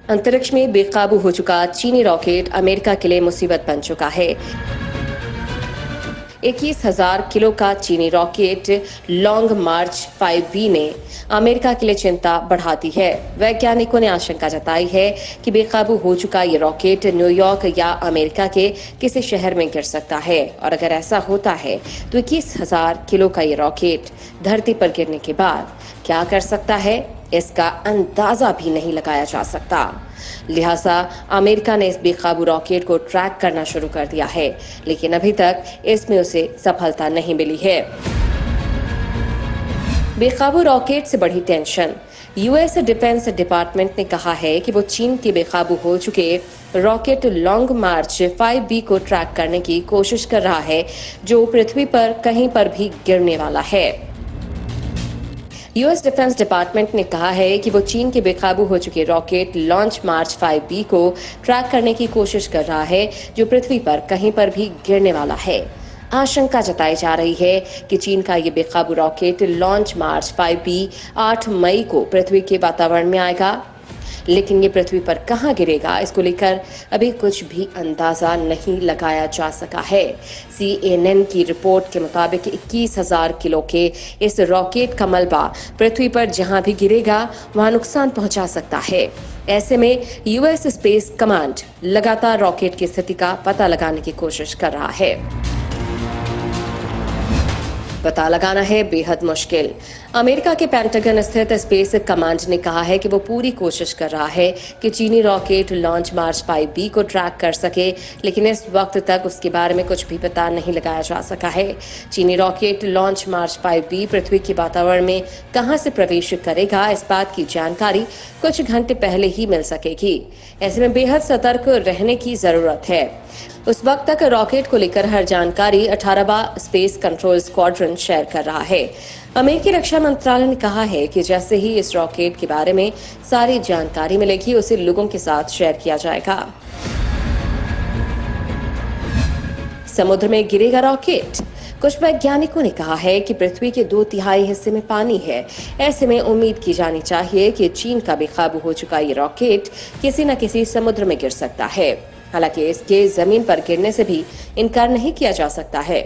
अंतरिक्ष में बेकाबू हो चुका चीनी रॉकेट अमेरिका के लिए मुसीबत बन चुका है। 21,000 किलो का चीनी रॉकेट लॉन्ग मार्च 5B ने अमेरिका के लिए चिंता बढ़ा दी है। वैज्ञानिकों ने आशंका जताई है कि बेकाबू हो चुका ये रॉकेट न्यूयॉर्क या अमेरिका के किसी शहर में गिर सकता है, और अगर ऐसा होता है तो 21,000 किलो का ये रॉकेट धरती पर गिरने के बाद क्या कर सकता है, इसका अंदाजा भी नहीं लगाया जा सकता। लिहाजा अमेरिका ने इस बेकाबू रॉकेट को ट्रैक करना शुरू कर दिया है, लेकिन अभी तक इसमें उसे सफलता नहीं मिली है। बेकाबू रॉकेट से बढ़ी टेंशन। यूएस डिफेंस डिपार्टमेंट ने कहा है कि वो चीन के बेकाबू हो चुके रॉकेट लॉन्ग मार्च 5B को ट्रैक करने की कोशिश कर रहा है, जो पृथ्वी पर कहीं पर भी गिरने वाला है। यूएस डिफेंस डिपार्टमेंट ने कहा है कि वो चीन के बेकाबू हो चुके रॉकेट लॉन्च मार्च 5B को ट्रैक करने की कोशिश कर रहा है, जो पृथ्वी पर कहीं पर भी गिरने वाला है। आशंका जताई जा रही है कि चीन का ये बेकाबू रॉकेट लॉन्च मार्च 5B 8 मई को पृथ्वी के वातावरण में आएगा, लेकिन ये पृथ्वी पर कहां गिरेगा, इसको लेकर अभी कुछ भी अंदाजा नहीं लगाया जा सका है। CNN की रिपोर्ट के मुताबिक 21,000 किलो के इस रॉकेट का मलबा पृथ्वी पर जहां भी गिरेगा वहां नुकसान पहुंचा सकता है। ऐसे में यूएस स्पेस कमांड लगातार रॉकेट की स्थिति का पता लगाने की कोशिश कर रहा है। पता लगाना है बेहद मुश्किल। अमेरिका के पेंटागन स्थित स्पेस कमांड ने कहा है कि वो पूरी कोशिश कर रहा है कि चीनी रॉकेट लॉन्च मार्च 5B को ट्रैक कर सके, लेकिन इस वक्त तक उसके बारे में कुछ भी पता नहीं लगाया जा सका है। चीनी रॉकेट लॉन्च मार्च 5B पृथ्वी के वातावरण में कहां से प्रवेश करेगा, इस बात की जानकारी कुछ घंटे पहले ही मिल सकेगी। ऐसे में बेहद सतर्क रहने की जरूरत है। उस वक्त तक रॉकेट को लेकर हर जानकारी 18वां स्पेस कंट्रोल स्क्वाड्रन शेयर कर रहा है। अमेरिकी रक्षा मंत्रालय ने कहा है कि जैसे ही इस रॉकेट के बारे में सारी जानकारी मिलेगी, उसे लोगों के साथ शेयर किया जाएगा। समुद्र में गिरेगा रॉकेट। कुछ वैज्ञानिकों ने कहा है कि पृथ्वी के 2/3 हिस्से में पानी है। ऐसे में उम्मीद की जानी चाहिए कि चीन का बेकाबू हो चुका ये रॉकेट किसी न किसी समुद्र में गिर सकता है। हालांकि इसके जमीन पर गिरने से भी इनकार नहीं किया जा सकता है।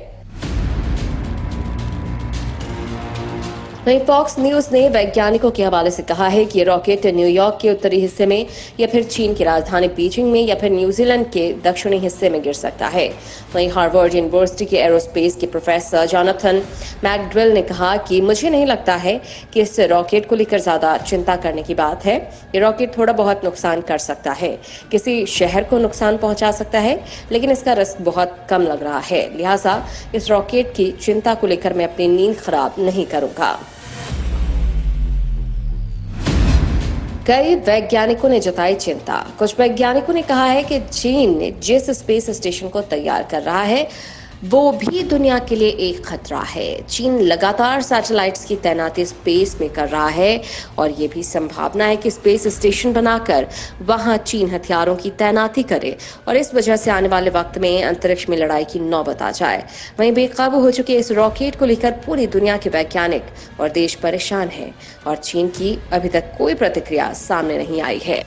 वहीं फॉक्स न्यूज ने वैज्ञानिकों के हवाले से कहा है कि ये रॉकेट न्यूयॉर्क के उत्तरी हिस्से में या फिर चीन की राजधानी बीजिंग में या फिर न्यूजीलैंड के दक्षिणी हिस्से में गिर सकता है। वहीं हार्वर्ड यूनिवर्सिटी के एरोस्पेस के प्रोफेसर जॉनथन मैकडवेल ने कहा कि मुझे नहीं लगता है कि इस रॉकेट को लेकर ज्यादा चिंता करने की बात है। ये रॉकेट थोड़ा बहुत नुकसान कर सकता है, किसी शहर को नुकसान पहुंचा सकता है, लेकिन इसका रिस्क बहुत कम लग रहा है। लिहाजा इस रॉकेट की चिंता को लेकर मैं अपनी नींद खराब नहीं करूंगा। कई वैज्ञानिकों ने जताई चिंता। कुछ वैज्ञानिकों ने कहा है कि चीन जिस स्पेस स्टेशन को तैयार कर रहा है वो भी दुनिया के लिए एक खतरा है। चीन लगातार सैटेलाइट्स की तैनाती स्पेस में कर रहा है और ये भी संभावना है कि स्पेस स्टेशन बनाकर वहां चीन हथियारों की तैनाती करे और इस वजह से आने वाले वक्त में अंतरिक्ष में लड़ाई की नौबत आ जाए। वहीं बेकाबू हो चुके इस रॉकेट को लेकर पूरी दुनिया के वैज्ञानिक और देश परेशान हैं और चीन की अभी तक कोई प्रतिक्रिया सामने नहीं आई है।